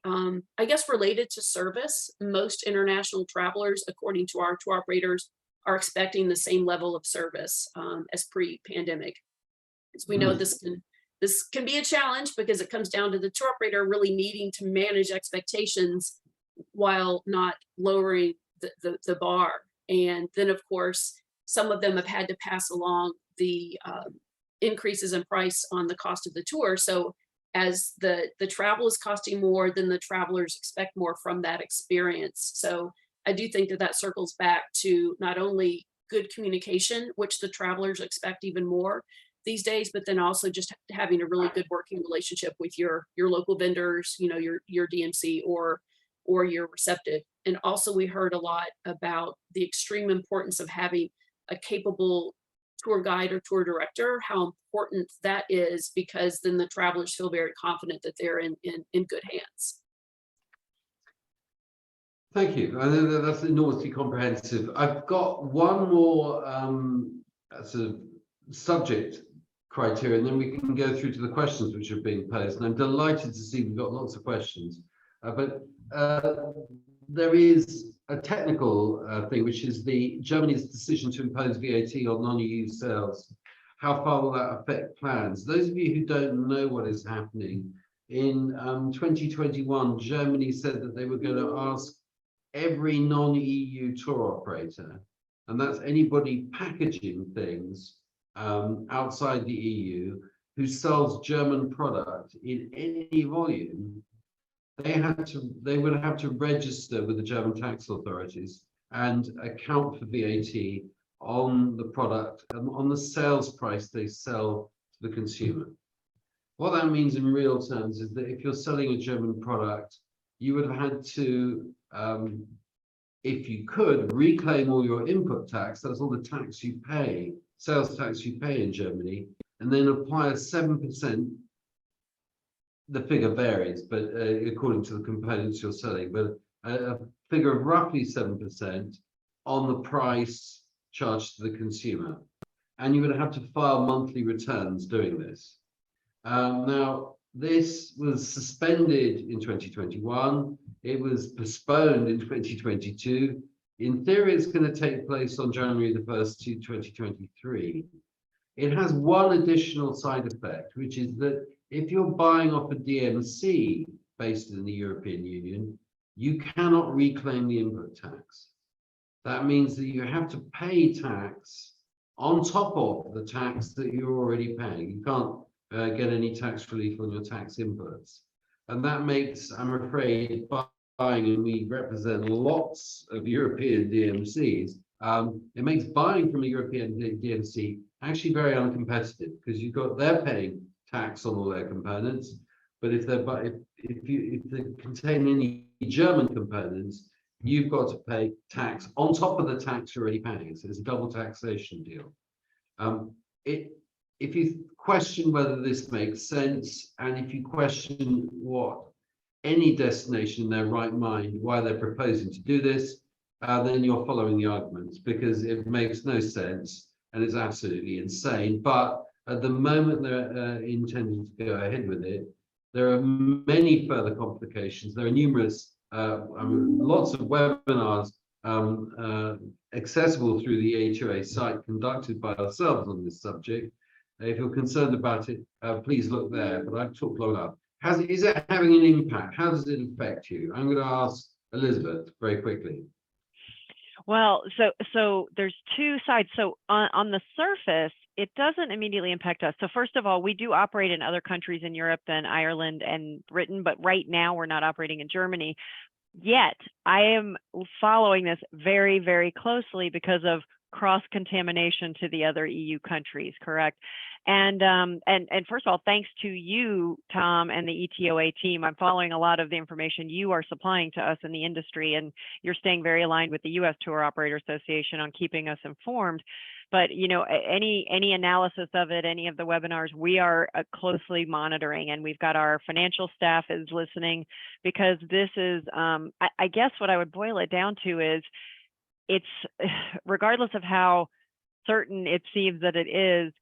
I guess related to service, most international travelers, according to our tour operators, are expecting the same level of service as pre-pandemic. As we know, this can be a challenge because it comes down to the tour operator really needing to manage expectations while not lowering the bar. And then, of course, some of them have had to pass along the increases in price on the cost of the tour. So as the travel is costing more, then the travelers expect more from that experience. So I do think that circles back to not only good communication, which the travelers expect even more these days, but then also just having a really good working relationship with your local vendors, you know, your DMC or your receptive. And also we heard a lot about the extreme importance of having a capable tour guide or tour director, how important that is, because then the travelers feel very confident that they're in good hands. Thank you. I know that's enormously comprehensive. I've got one more sort of subject criteria, and then we can go through to the questions which are being posed. And I'm delighted to see we've got lots of questions. But there is a technical thing, which is Germany's decision to impose VAT on non-EU sales. How far will that affect plans? Those of you who don't know what is happening, in 2021, Germany said that they were going to ask every non-EU tour operator, and that's anybody packaging things outside the EU who sells German product in any volume, they would have to register with the German tax authorities and account for VAT on the product and on the sales price they sell to the consumer. What that means in real terms is that if you're selling a German product, you would have had to, if you could, reclaim all your input tax, that's all the tax you pay, sales tax you pay in Germany, and then apply a 7%. The figure varies, but according to the components you're selling, but a figure of roughly 7% on the price charged to the consumer. And you would have to file monthly returns doing this. Now, this was suspended in 2021. It was postponed in 2022. In theory, it's going to take place on January the 1st, 2023. It has one additional side effect, which is that if you're buying off a DMC based in the European Union, you cannot reclaim the input tax. That means that you have to pay tax on top of the tax that you're already paying. You can't get any tax relief on your tax inputs. And that makes, I'm afraid, buying, and we represent lots of European DMCs, it makes buying from a European DMC actually very uncompetitive, because they're paying tax on all their components, but if they contain any German components, you've got to pay tax on top of the tax you're already paying. So it's a double taxation deal. If you question whether this makes sense, and if you question what any destination in their right mind, why they're proposing to do this, then you're following the arguments, because it makes no sense and it's absolutely insane. But at the moment they're intending to go ahead with it, there are many further complications. There are numerous, lots of webinars accessible through the ETOA site conducted by ourselves on this subject. If you're concerned about it, please look there, but I've talked long enough. Is it having an impact? How does it affect you? I'm going to ask Elizabeth very quickly. Well, so there's two sides. So on the surface, it doesn't immediately impact us. So first of all, we do operate in other countries in Europe than Ireland and Britain, but right now we're not operating in Germany. Yet I am following this very, very closely because of cross-contamination to the other EU countries, correct? And first of all, thanks to you, Tom, and the ETOA team, I'm following a lot of the information you are supplying to us in the industry, and you're staying very aligned with the U.S. Tour Operator Association on keeping us informed. But you know, any analysis of it, any of the webinars, we are closely monitoring, and we've got our financial staff is listening, because this is, I guess what I would boil it down to is, it's regardless of how certain it seems that it is,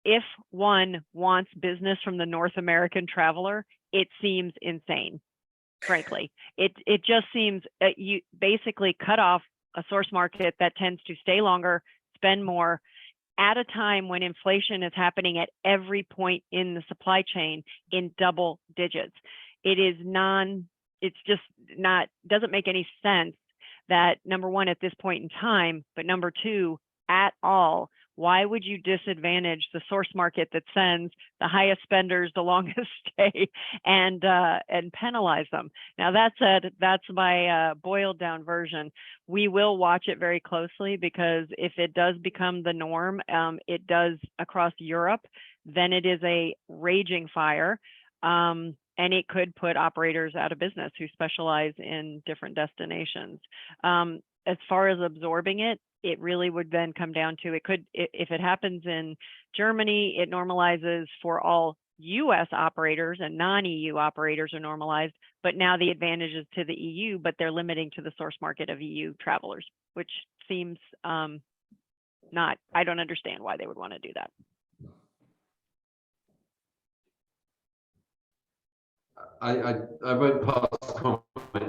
if one wants business from the North American traveler, it seems insane, frankly. It just seems you basically cut off a source market that tends to stay longer, spend more, at a time when inflation is happening at every point in the supply chain in double digits. It's just not, doesn't make any sense that, number one, at this point in time, but number two, at all, why would you disadvantage the source market that sends the highest spenders the longest stay and penalize them? Now, that said, that's my boiled down version. We will watch it very closely, because if it does become the norm, it does across Europe, then it is a raging fire. And it could put operators out of business who specialize in different destinations. As far as absorbing it, it really would then come down to, if it happens in Germany, it normalizes for all US operators, and non-EU operators are normalized, but now the advantage is to the EU, but they're limiting to the source market of EU travelers, which seems I don't understand why they would want to do that. I won't pass comment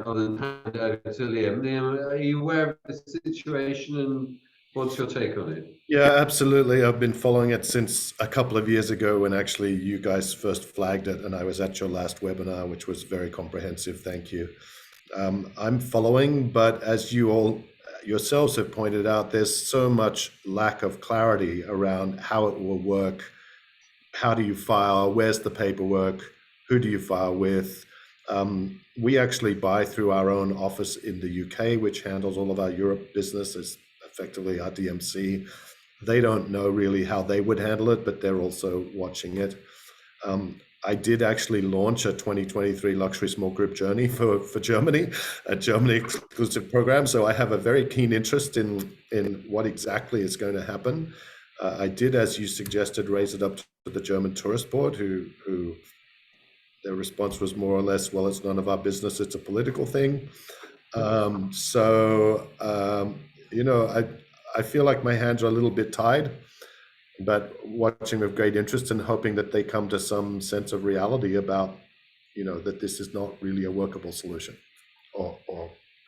other than hand it over to Liam. Liam, are you aware of the situation, and what's your take on it? Yeah, absolutely. I've been following it since a couple of years ago when actually you guys first flagged it, and I was at your last webinar, which was very comprehensive. Thank you. I'm following, but as you all yourselves have pointed out, there's so much lack of clarity around how it will work. How do you file? Where's the paperwork? Who do you file with? We actually buy through our own office in the UK, which handles all of our Europe business. It's effectively our DMC. They don't know really how they would handle it, but they're also watching it. I did actually launch a 2023 luxury small group journey for Germany, a Germany exclusive program. So I have a very keen interest in what exactly is going to happen. I did, as you suggested, raise it up to the German Tourist Board, who their response was more or less, well, it's none of our business, it's a political thing. You know, I feel like my hands are a little bit tied, but watching with great interest and hoping that they come to some sense of reality about, you know, that this is not really a workable solution or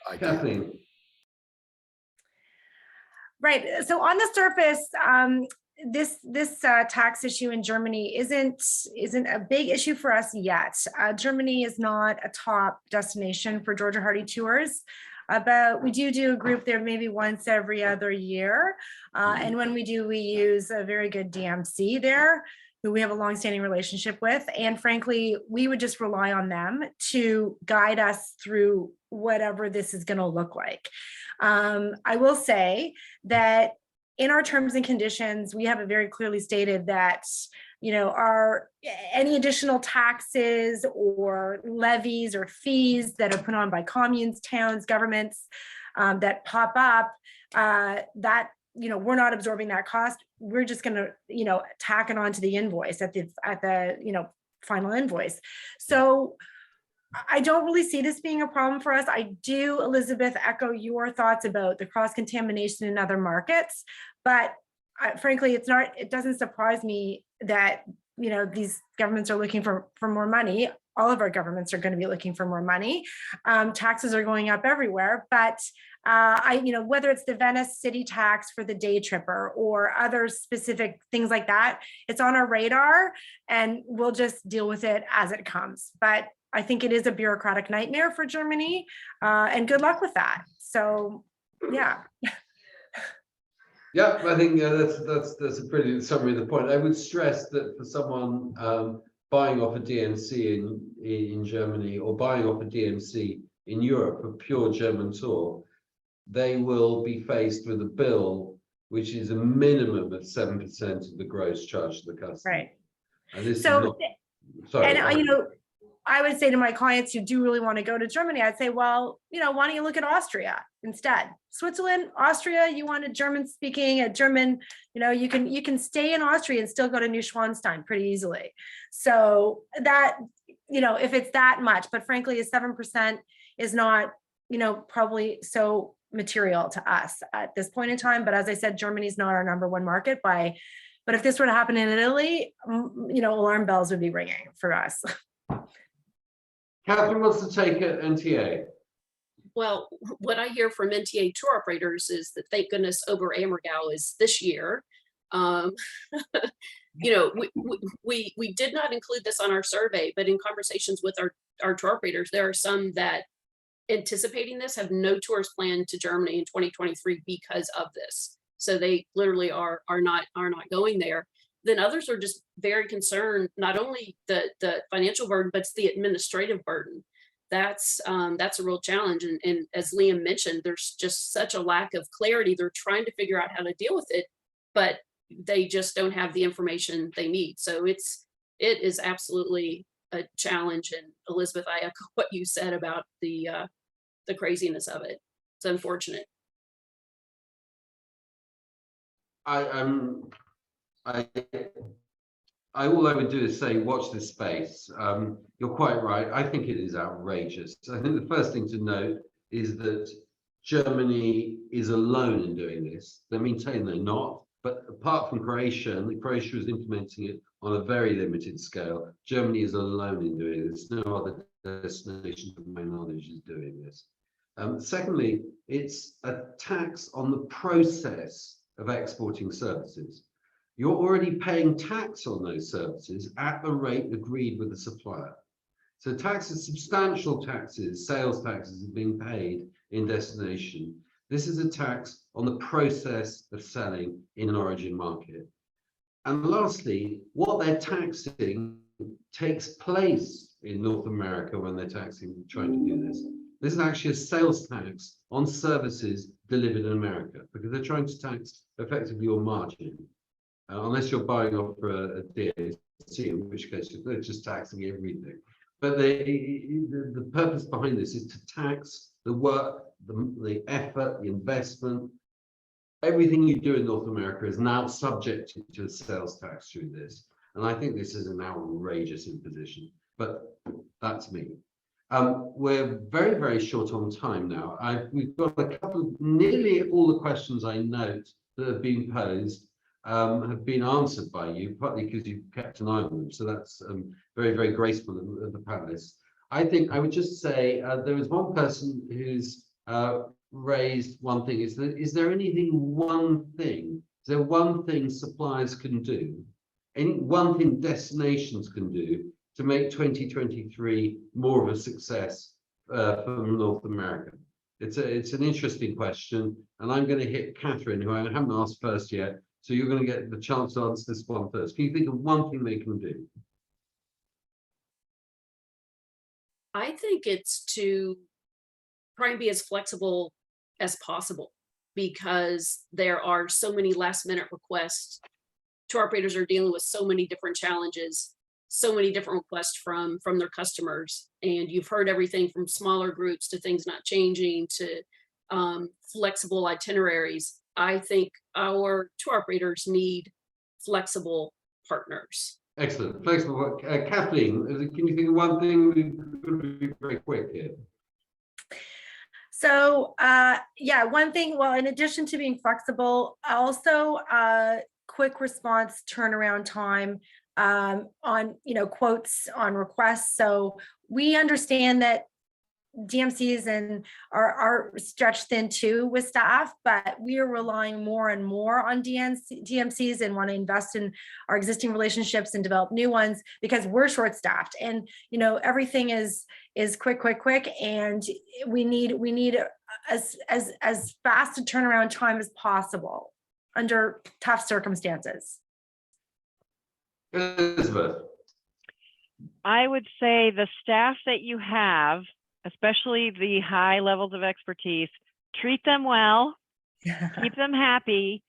idea. Kathleen. Right. So on the surface, this tax issue in Germany isn't a big issue for us yet. Germany is not a top destination for Georgia Hardy tours, but we do a group there maybe once every other year. And when we do, we use a very good DMC there, who we have a longstanding relationship with. And frankly, we would just rely on them to guide us through whatever this is going to look like. I will say that in our terms and conditions, we have it very clearly stated that, you know, any additional taxes or levies or fees that are put on by communes, towns, governments that pop up, that, you know, we're not absorbing that cost. We're just going to, you know, tack it onto the invoice at the you know, final invoice. So I don't really see this being a problem for us. I do, Elizabeth, echo your thoughts about the cross-contamination in other markets, but frankly, it doesn't surprise me that, you know, these governments are looking for more money. All of our governments are going to be looking for more money. Taxes are going up everywhere, but you know, whether it's the Venice city tax for the day tripper or other specific things like that, it's on our radar and we'll just deal with it as it comes. But I think it is a bureaucratic nightmare for Germany, and good luck with that. So, yeah. Yeah, I think that's a brilliant summary of the point. I would stress that for someone buying off a DMC in Germany or buying off a DMC in Europe, a pure German tour, they will be faced with a bill which is a minimum of 7% of the gross charge to the customer. Right. And this so, is not, sorry. And you know, I would say to my clients who do really want to go to Germany, I'd say, well, you know, why don't you look at Austria instead? Switzerland, Austria, you want a German speaking, a German, you know, you can stay in Austria and still go to Neuschwanstein pretty easily. So that, you know, if it's that much, but frankly, a 7% is not, you know, probably so material to us at this point in time. But as I said, Germany's not our #1 market but if this were to happen in Italy, you know, alarm bells would be ringing for us. Catherine wants to take it NTA. Well, what I hear from NTA tour operators is that thank goodness Oberammergau is this year. You know, we did not include this on our survey, but in conversations with our tour operators, there are some that anticipating this have no tours planned to Germany in 2023 because of this. So they literally are not going there. Then others are just very concerned, not only the financial burden, but it's the administrative burden. That's a real challenge. And as Liam mentioned, there's just such a lack of clarity. They're trying to figure out how to deal with it, but they just don't have the information they need. So it is absolutely a challenge. And Elizabeth, I echo what you said about the craziness of it. It's unfortunate. all I would do is say, watch this space. You're quite right. I think it is outrageous. I think the first thing to note is that Germany is alone in doing this. They maintain they're not, but apart from Croatia, and Croatia is implementing it on a very limited scale, Germany is alone in doing this. No other destination, to my knowledge, is doing this. Secondly, it's a tax on the process of exporting services. You're already paying tax on those services at the rate agreed with the supplier. So taxes, substantial taxes, sales taxes are being paid in destination. This is a tax on the process of selling in an origin market. And lastly, what they're taxing takes place in North America when they're trying to do this. This is actually a sales tax on services delivered in America, because they're trying to tax effectively your margin. Unless you're buying off a DAC, in which case they're just taxing everything. But the purpose behind this is to tax the work, the effort, the investment. Everything you do in North America is now subjected to a sales tax through this. And I think this is an outrageous imposition, but that's me. We're very, very short on time now. We've got a couple, nearly all the questions I note that have been posed have been answered by you, partly because you've kept an eye on them. So that's very, very graceful of the panelists. I think I would just say there is one person who's raised one thing. Is there one thing suppliers can do, one thing destinations can do to make 2023 more of a success from North America? It's an interesting question, and I'm going to hit Catherine, who I haven't asked first yet. So you're going to get the chance to answer this one first. Can you think of one thing they can do? I think it's to try and be as flexible as possible, because there are so many last minute requests. Tour operators are dealing with so many different challenges, so many different requests from their customers. And you've heard everything from smaller groups to things not changing to flexible itineraries. I think our tour operators need flexible partners. Excellent. Flexible. Kathleen, can you think of one thing? We're going to be very quick here. So yeah, one thing, well, in addition to being flexible, also quick response turnaround time on, quotes on requests. So we understand that DMCs and are stretched thin too with staff, but we are relying more and more on DMCs and want to invest in our existing relationships and develop new ones, because we're short staffed, and everything is quick, and we need as fast a turnaround time as possible under tough circumstances. Elizabeth. I would say the staff that you have, especially the high levels of expertise, treat them well, keep them happy,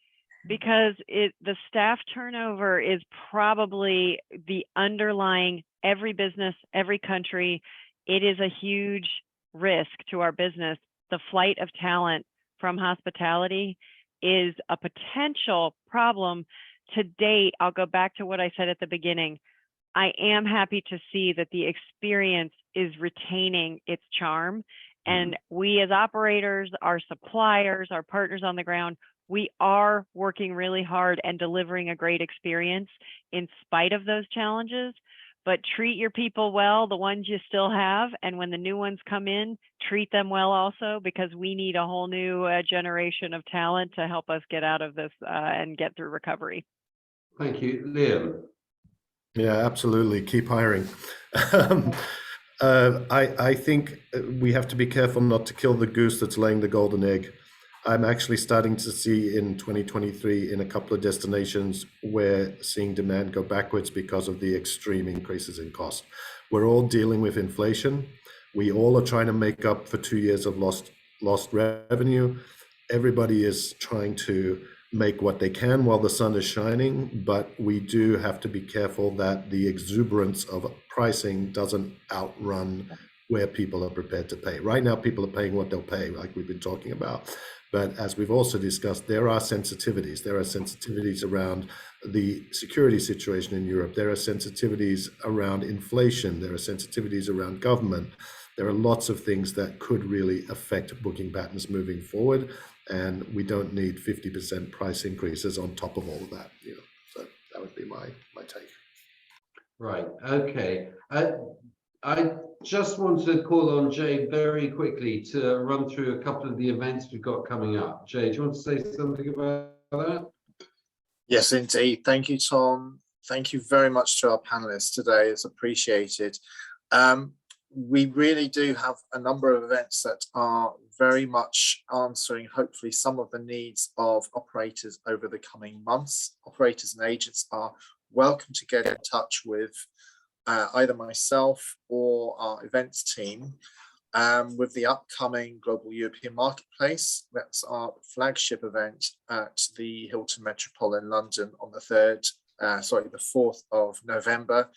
because the staff turnover is probably the underlying, every business, every country, it is a huge risk to our business. The flight of talent from hospitality is a potential problem. To date, I'll go back to what I said at the beginning. I am happy to see that the experience is retaining its charm, and we as operators, our suppliers, our partners on the ground, we are working really hard and delivering a great experience in spite of those challenges. But treat your people well, the ones you still have, and when the new ones come in, treat them well also, because we need a whole new generation of talent to help us get out of this and get through recovery. Thank you. Liam. Yeah, absolutely. Keep hiring. I think we have to be careful not to kill the goose that's laying the golden egg. I'm actually starting to see in 2023 in a couple of destinations we're seeing demand go backwards because of the extreme increases in cost. We're all dealing with inflation. We all are trying to make up for 2 years of lost revenue. Everybody is trying to make what they can while the sun is shining, but we do have to be careful that the exuberance of pricing doesn't outrun where people are prepared to pay. Right now, people are paying what they'll pay, like we've been talking about. But as we've also discussed, there are sensitivities. There are sensitivities around the security situation in Europe. There are sensitivities around inflation. There are sensitivities around government. There are lots of things that could really affect booking patterns moving forward, and we don't need 50% price increases on top of all of that. So that would be my take. Right. Okay. I just want to call on Jay very quickly to run through a couple of the events we've got coming up. Jay, do you want to say something about that? Yes, indeed. Thank you, Tom. Thank you very much to our panelists today. It's appreciated. We really do have a number of events that are very much answering, hopefully, some of the needs of operators over the coming months. Operators and agents are welcome to get in touch with either myself or our events team with the upcoming Global European Marketplace. That's our flagship event at the Hilton Metropole in London on the 4th of November.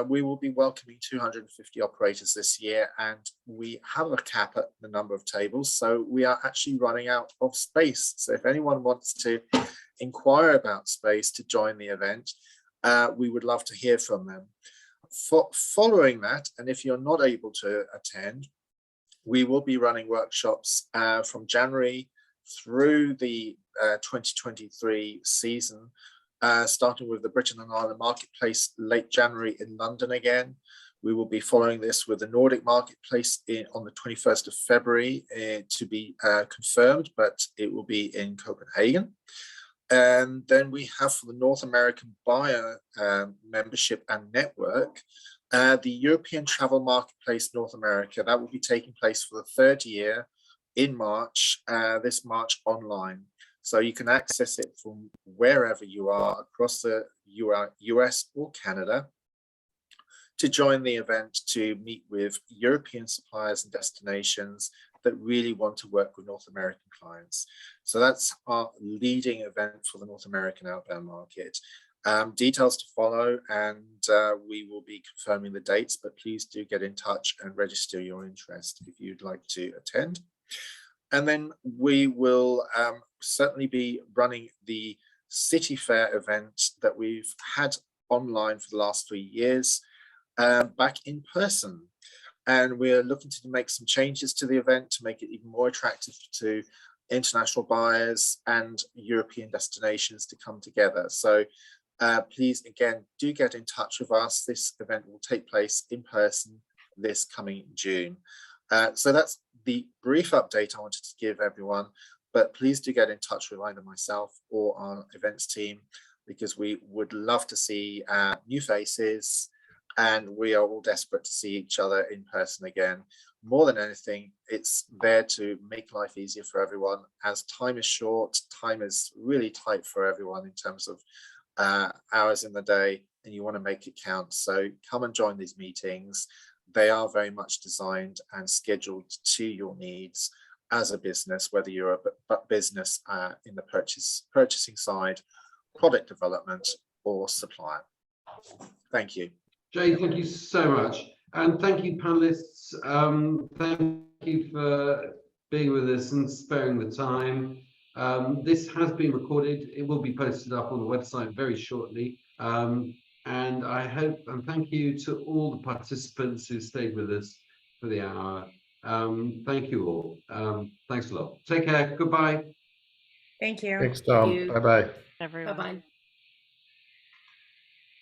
We will be welcoming 250 operators this year, and we have a cap at the number of tables, so we are actually running out of space. So if anyone wants to inquire about space to join the event, we would love to hear from them. Following that, and if you're not able to attend, we will be running workshops from January through the 2023 season, starting with the Britain and Ireland Marketplace late January in London again. We will be following this with the Nordic Marketplace on the 21st of February to be confirmed, but it will be in Copenhagen. And then we have for the North American buyer membership and network, the European Travel Marketplace North America. That will be taking place for the third year in March, this March online. So you can access it from wherever you are across the US or Canada to join the event, to meet with European suppliers and destinations that really want to work with North American clients. So that's our leading event for the North American outbound market. Details to follow, and we will be confirming the dates, but please do get in touch and register your interest if you'd like to attend. And then we will certainly be running the City Fair event that we've had online for the last 3 years, back in person. And we're looking to make some changes to the event to make it even more attractive to international buyers and European destinations to come together. So please, again, do get in touch with us. This event will take place in person this coming June. So that's the brief update I wanted to give everyone, but please do get in touch with either myself or our events team, because we would love to see new faces, and we are all desperate to see each other in person again. More than anything, it's there to make life easier for everyone. As time is short, time is really tight for everyone in terms of hours in the day, and you want to make it count. So come and join these meetings. They are very much designed and scheduled to your needs as a business, whether you're a business in the purchasing side, product development, or supplier. Thank you. Jay, thank you so much. And thank you, panelists. Thank you for being with us and sparing the time. This has been recorded. It will be posted up on the website very shortly. And I hope, and thank you to all the participants who stayed with us for the hour. Thank you all. Thanks a lot. Take care. Goodbye. Thank you. Thanks, Tom. you. Bye-bye. Everyone. Bye-bye.